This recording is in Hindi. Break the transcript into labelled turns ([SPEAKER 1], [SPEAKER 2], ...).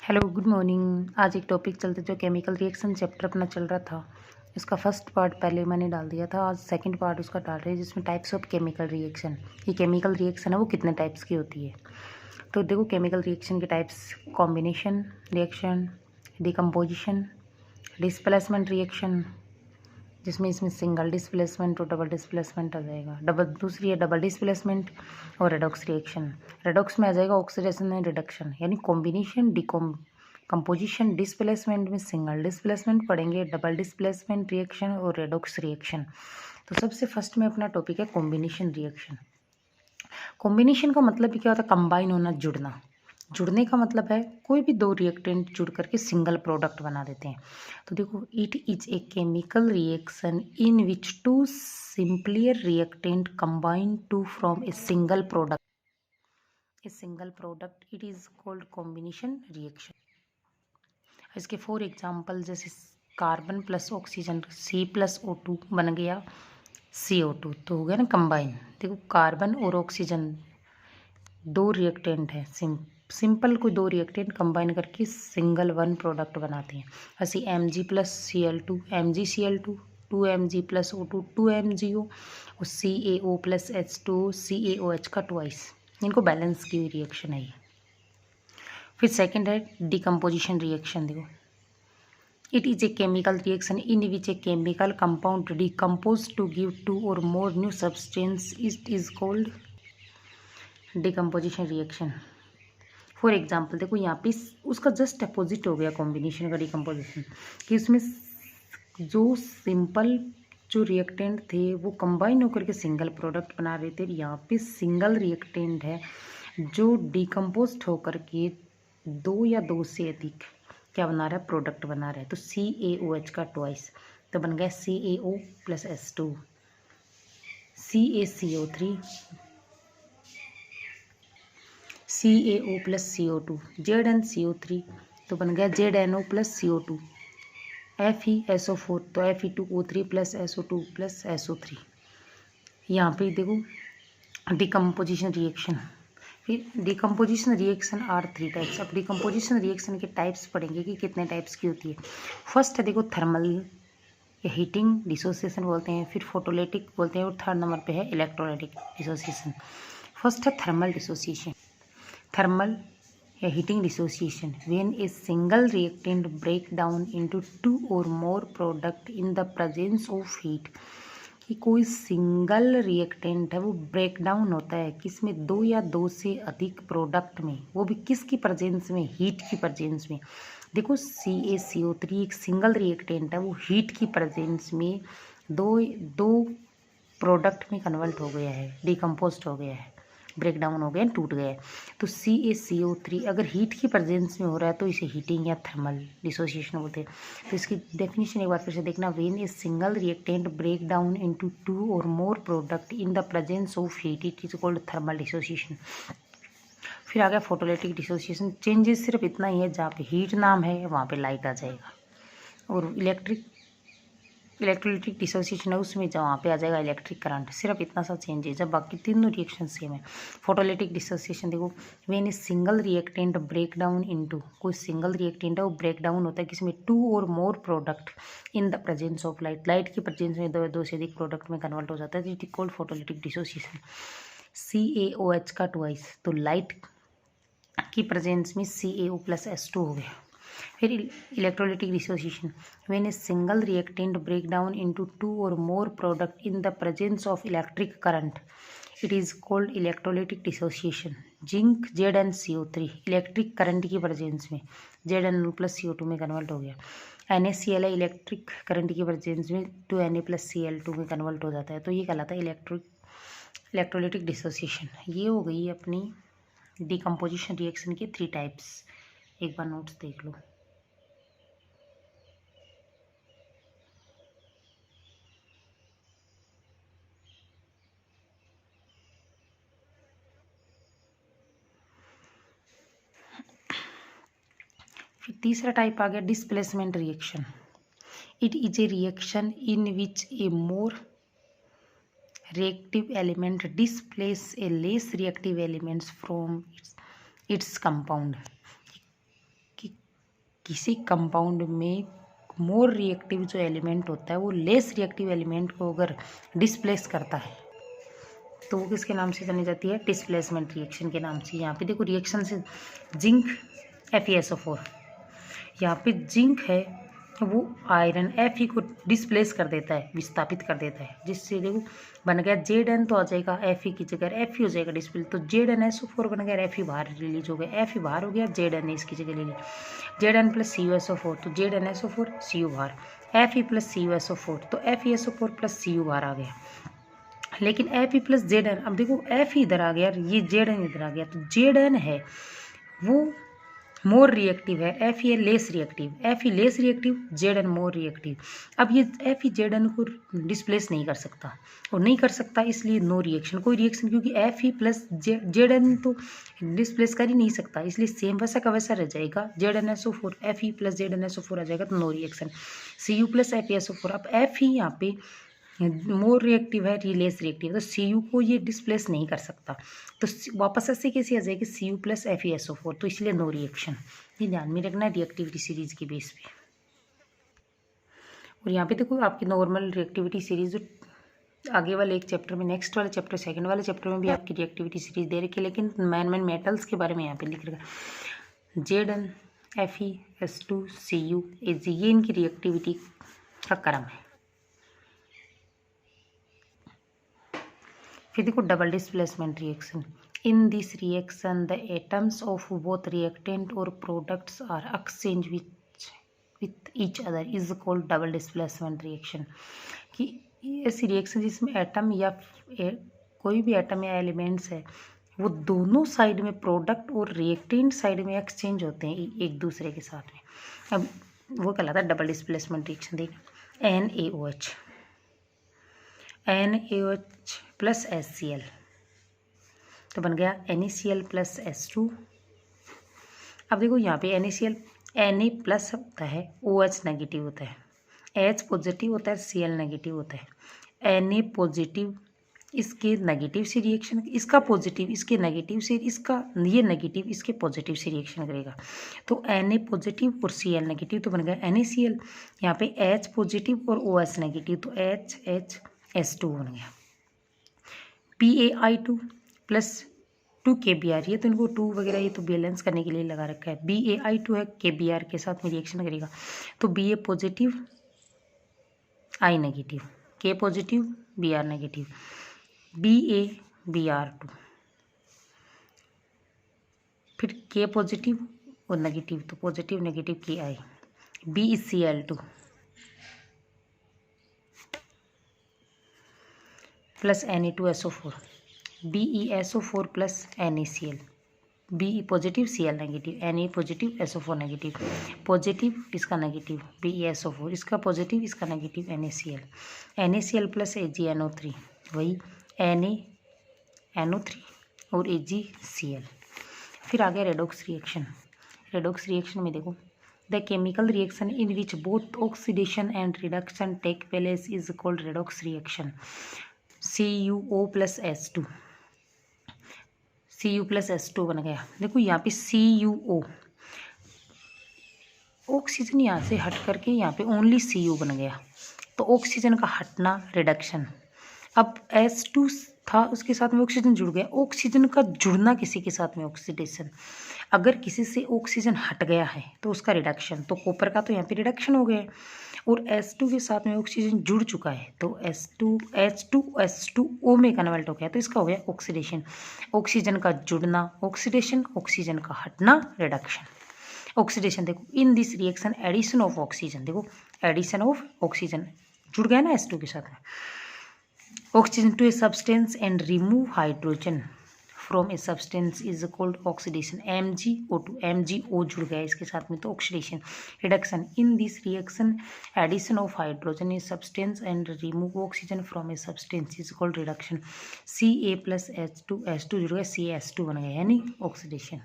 [SPEAKER 1] Hello good morning. आज एक टॉपिक चलते जो केमिकल रिएक्शन चैप्टर अपना चल रहा था, इसका फर्स्ट पार्ट पहले मैंने डाल दिया था। आज सेकंड पार्ट उसका डाल रहे हैं जिसमें टाइप्स ऑफ केमिकल रिएक्शन। ये केमिकल रिएक्शन है वो कितने टाइप्स की होती है। तो देखो केमिकल रिएक्शन के types: combination reaction, decomposition, displacement reaction जिसमें इसमें सिंगल डिस्प्लेसमेंट और डबल डिस्प्लेसमेंट आ जाएगा। दूसरी है डबल डिस्प्लेसमेंट और रेडॉक्स रिएक्शन। रेडॉक्स में आ जाएगा ऑक्सीडेशन एंड रिडक्शन, यानी कॉम्बिनेशन कंपोजिशन। डिस्प्लेसमेंट में सिंगल डिस्प्लेसमेंट पढ़ेंगे, डबल डिस्प्लेसमेंट रिएक्शन और रेडॉक्स रिएक्शन। तो सबसे फर्स्ट में अपना टॉपिक है कॉम्बिनेशन रिएक्शन। कॉम्बिनेशन का मतलब क्या होता है? कंबाइन होना, जुड़ना। जुड़ने का मतलब है कोई भी दो रिएक्टेंट जुड़ करके सिंगल प्रोडक्ट बना देते हैं। तो देखो, it is a chemical reaction in which two simpler reactant combine to from a single product. A single product it is called combination reaction. इसके फोर एग्जाम्पल, जैसे कार्बन प्लस ऑक्सीजन C+O2 बन गया CO2, तो हो गया ना कंबाइन। देखो कार्बन और ऑक्सीजन दो रिएक्टेंट हैं, सिंपल कोई दो रिएक्टेंट कंबाइन करके सिंगल वन प्रोडक्ट बनाते हैं। ऐसे Mg+Cl2 MgCl2, 2Mg+O2 2MgO और CaO+H2 CaOH का ट्वाइस। इनको बैलेंस की हुई रिएक्शन है ये। फिर सेकंड है डिकम्पोजिशन रिएक्शन। देखो, it is a chemical reaction in which a chemical compound decompose to give two और more new substance. It is called decomposition reaction. For example देखो, यहाँ पे उसका जस्ट अपोजिट हो गया कॉम्बिनेशन का डिकम्पोजिशन, कि उसमें जो सिंपल जो रिएक्टेंट थे वो कंबाइन होकर के सिंगल प्रोडक्ट बना रहे थे। यहाँ पे सिंगल रिएक्टेंट है जो डिकम्पोज होकर के दो या दो से अधिक क्या बना रहा है? प्रोडक्ट बना रहा है। तो CaOH का ट्वाइस तो बन गया CaO+H2, CaCO3, CaO+CO2, ZnCO3 तो बन गया ZnO+CO2, FeSO4 तो Fe2O3+SO2+SO3। यहाँ पे देखो डिकम्पोजिशन रिएक्शन। फिर decomposition reaction are three types. अब डिकम्पोजिशन रिएक्शन के टाइप्स पढ़ेंगे कि कितने टाइप्स की होती है। फर्स्ट है देखो थर्मल या हीटिंग डिसोसिएशन बोलते हैं, फिर फोटोलिटिक बोलते हैं, और थर्ड नंबर पे है इलेक्ट्रोलाइटिक डिसोसिएशन। फर्स्ट है थर्मल डिसोसिएशन। थर्मल या heating dissociation when a single reactant break down into two और more product in the presence of heat. कि कोई सिंगल रिएक्टेंट है वो ब्रेक डाउन होता है किसमें? दो या दो से अधिक प्रोडक्ट में, वो भी किसकी प्रेजेंस में? हीट की प्रेजेंस में। देखो CaCO3 एक सिंगल रिएक्टेंट है, वो हीट की प्रेजेंस में दो दो प्रोडक्ट में कन्वर्ट हो गया है, डिकम्पोज हो गया है, ब्रेक डाउन हो गया, टूट गया है। तो CaCO3 अगर हीट की प्रेजेंस में हो रहा है तो इसे हीटिंग या थर्मल डिसोसिएशन बोलते हैं। तो इसकी डेफिनेशन एक बार फिर से देखना: when a single reactant break down into two और more product in the presence of heat, it is called thermal dissociation. फिर आ गया फोटोलिटिक डिसोसिएशन। चेंजेस सिर्फ इतना ही है, जहाँ पे हीट नाम है वहाँ पे लाइट आ जाएगा, और इलेक्ट्रोलिटिक डिसोसिएशन है उसमें जहाँ पे आ जाएगा इलेक्ट्रिक करंट। सिर्फ इतना सा चेंज है, जब बाकी तीनों रिएक्शन सेम है। फोटोलिटिक डिसोसिएशन देखो, when a single reactant break down into, कोई सिंगल रिएक्टेंट है वो ब्रेक डाउन होता है किसमें? टू और more product in the presence of light. Light की प्रेजेंस में दो से अधिक प्रोडक्ट में कन्वर्ट हो जाता है, it is called photolytic dissociation. CaOH का ट्वाइस तो लाइट की प्रेजेंस में CaO+H2 हो गया। फिर electrolytic dissociation when a single reactant break down into two और more product in the presence of electric current, it is called electrolytic dissociation. Zinc ZnCO3 electric current की प्रेजेंस में Zn+CO2 में कन्वर्ट हो गया। NaCl इलेक्ट्रिक करंट की प्रेजेंस में 2Na+Cl2 में कन्वर्ट हो जाता है। तो ये कहलाता है इलेक्ट्रोलिटिक डिसोसिएशन। ये हो गई अपनी डिकम्पोजिशन रिएक्शन के थ्री टाइप्स। एक बार नोट्स देख लो। फिर तीसरा टाइप आ गया displacement reaction. It is A reaction in which A more reactive element displace a less reactive elements from its compound। कि किसी कंपाउंड में मोर रिएक्टिव जो एलिमेंट होता है वो लेस रिएक्टिव एलिमेंट को अगर डिस्प्लेस करता है तो वो किसके नाम से जानी जाती है? डिस्प्लेसमेंट रिएक्शन के नाम से। यहाँ पे देखो रिएक्शन से जिंक FeSO4, यहाँ पे जिंक है वो आयरन Fe को डिस्प्लेस कर देता है, विस्थापित कर देता है, जिससे देखो बन गया Zn, तो आ जाएगा Fe की जगह Fe हो जाएगा डिस्प्ले, तो ZnSO4 बन गया, Fe बाहर रिलीज हो गया, Fe बाहर हो गया, Zn ने इसकी जगह ले ली, Zn प्लस CuSO4, तो ZnSO4 Cu बाहर, Fe प्लस CuSO4, तो FeSO4 प्लस Cu बाहर आ गया। लेकिन Fe प्लस Zn, अब देखो Fe इधर आ गया, ये Zn इधर आ गया, तो Zn है वो मोर रिएक्टिव है, Fe less reactive, Fe less reactive, Zn more reactive. अब ये Fe Zn को डिस्प्लेस नहीं कर सकता, और नहीं कर सकता इसलिए नो रिएक्शन, कोई रिएक्शन, क्योंकि Fe प्लस Zn तो डिस्प्लेस कर ही नहीं सकता, इसलिए सेम वैसा का वैसा रह जाएगा, ZnSO4 Fe प्लस ZnSO4 आ जाएगा, तो no reaction. Cu plus FeSO4, अब Fe यहाँ पे मोर रिएक्टिव है, लेस रिएक्टिव, तो Cu को ये डिस्प्लेस नहीं कर सकता, तो वापस ऐसे कैसे आ जाएगी Cu प्लस FeSO4, तो इसलिए नो रिएक्शन। ये ध्यान में रखना है रिएक्टिविटी सीरीज के बेस पे। और यहाँ पे देखो आपकी नॉर्मल रिएक्टिविटी सीरीज जो आगे वाले एक चैप्टर में, नेक्स्ट वाले चैप्टर, सेकंड वाले चैप्टर में भी आपकी रिएक्टिविटी सीरीज दे रखी है, लेकिन मेन मेटल्स के बारे में यहाँ पे लिख रखा Zn FeS2 Cu Ag, ये इनकी रिएक्टिविटी का क्रम है। फिर देखो double displacement reaction. In this reaction the atoms of both reactant और products are exchange with each other is called double displacement reaction. कि ऐसी रिएक्शन जिसमें एटम या कोई भी एटम या एलिमेंट्स है वो दोनों साइड में, प्रोडक्ट और रिएक्टेंट साइड में एक्सचेंज होते हैं एक दूसरे के साथ में, अब वो कहलाता है डबल डिस्प्लेसमेंट रिएक्शन। देखिए NaOH प्लस HCl, तो बन गया NaCl प्लस H2। अब देखो यहाँ पे NaCl Na प्लस होता है, OH नेगेटिव होता है, H पॉजिटिव होता है, Cl नेगेटिव होता है। Na पॉजिटिव इसके नेगेटिव से रिएक्शन, इसका पॉजिटिव इसके नेगेटिव से, इसका ये नेगेटिव इसके पॉजिटिव से रिएक्शन करेगा, तो Na पॉजिटिव और Cl नेगेटिव, तो बन गया NaCl। यहाँ पे H पॉजिटिव और OH नेगेटिव, तो HH बन गया। PaI2 प्लस 2 KBr, ये तो इनको 2 वगैरह ये तो बैलेंस करने के लिए लगा रखा है। BaI2 है, KBr के साथ में रिएक्शन करेगा, तो Ba positive I negative, K positive Br negative, BaBr2, फिर K पॉजिटिव और नेगेटिव, तो positive negative Ki, BeCl2 plus Na2SO4, BeSO4 plus NaCl, Be positive Cl negative, Na positive SO4 negative, positive इसका नेगेटिव BeSO4, इसका पॉजिटिव इसका negative NaCl, NaCl plus AgNO3, वही NaNO3 और AgCl। फिर आ गया रेडॉक्स रिएक्शन। रेडॉक्स रिएक्शन में देखो the chemical reaction in which both oxidation and reduction take place is called redox reaction. CuO plus H2, Cu plus H2 बन गया। देखो यहाँ पे CuO, ऑक्सीजन यहाँ से हट करके यहाँ पे ओनली Cu बन गया, तो ऑक्सीजन का हटना रिडक्शन। अब H2 था उसके साथ में ऑक्सीजन जुड़ गया, ऑक्सीजन का जुड़ना किसी के साथ में ऑक्सीडेशन। अगर किसी से ऑक्सीजन हट गया है तो उसका रिडक्शन, तो कॉपर का तो यहाँ पे रिडक्शन हो गया, और H2 के साथ में ऑक्सीजन जुड़ चुका है, तो H2O में कन्वर्ट हो गया, तो इसका हो गया ऑक्सीडेशन। ऑक्सीजन का जुड़ना ऑक्सीडेशन, ऑक्सीजन का हटना रिडक्शन। ऑक्सीडेशन देखो in this reaction addition of oxygen, देखो एडिशन ऑफ ऑक्सीजन जुड़ गया ना H2 के साथ में, oxygen to a substance and remove hydrogen from a substance is called oxidation. MgO2 MgO जुड़ गया इसके साथ में, तो oxidation. Reduction in this reaction addition of hydrogen a substance and remove oxygen from a substance is called reduction. Ca plus H2 जुड़ गया, CaH2 बन गया, यानी ऑक्सीडेशन।